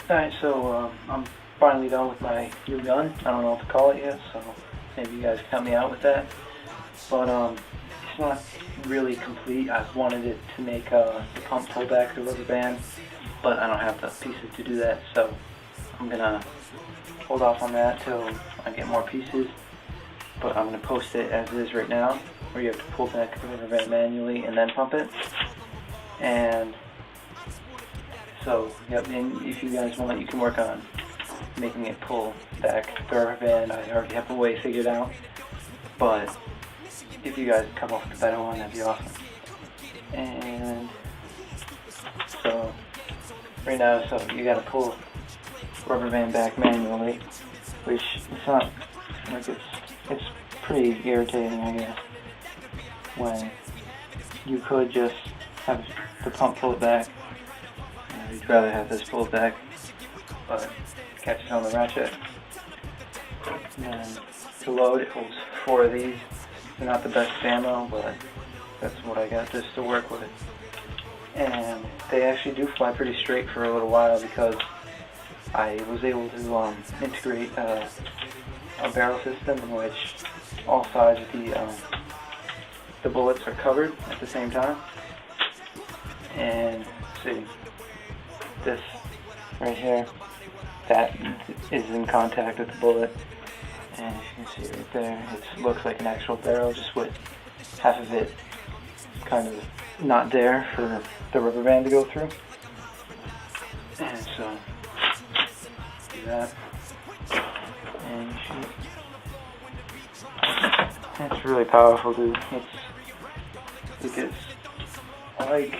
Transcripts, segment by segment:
Alright, so I'm finally done with my new gun. I don't know what to call it yet, so maybe you guys can help me out with that. But it's not really complete. I wanted it to make the pump pull back the rubber band, but I don't have the pieces to do that, so I'm gonna hold off on that till I get more pieces. But I'm gonna post it as is right now, where you have to pull back the rubber band manually and then pump it. And so, yep, and if you guys want, you can work on making it pull back the rubber band. I already have a way figured out, but if you guys come up with a better one, that'd be awesome. And so, right now, so you gotta pull rubber band back manually, which it's not, like it's pretty irritating, I guess, when you could just have the pump pull it back. You'd rather have this pulled back, but it catches on the ratchet. And then to load, it holds 4 of these. They're not the best ammo, but that's what I got just to work with. And they actually do fly pretty straight for a little while because I was able to integrate a barrel system in which all sides of the bullets are covered at the same time. And see, this right here, that is in contact with the bullet, and you can see right there, it looks like an actual barrel, just with half of it kind of not there for the rubber band to go through. And so do that, and you shoot. It's really powerful, dude. It gets like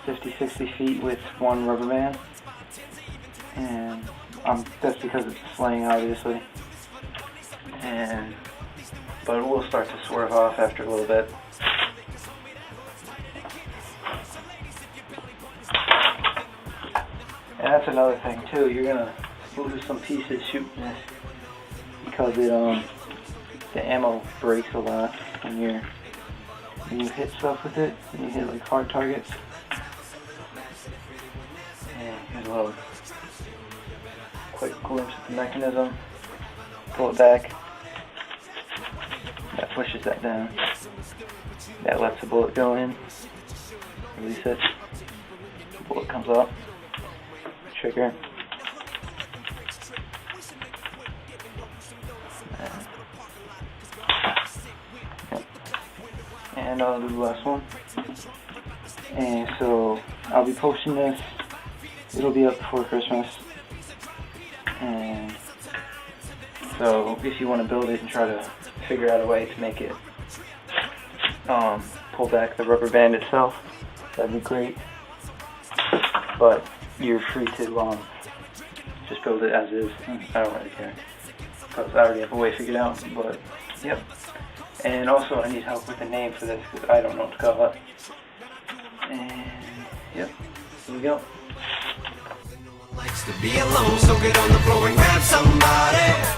50-60 feet with one rubber band, and that's because it's slaying, obviously. But it will start to swerve off after a little bit. And that's another thing too. You're gonna lose some pieces shooting this because the ammo breaks a lot when you hit stuff with it, and you hit like hard targets. And here's a little quick glimpse of the mechanism. Pull it back. That pushes that down. That lets the bullet go in. Release it. The bullet comes up. Trigger. And I'll do the last one. And so I'll be posting this. It'll be up before Christmas. And so if you want to build it and try to figure out a way to make it pull back the rubber band itself, that'd be great. But you're free to just build it as is. I don't really care, because I already have a way figured out. But yep. And also, I need help with the name for this because I don't know what to call it. And yep, here we go. Likes to be alone, so get on the floor and grab somebody.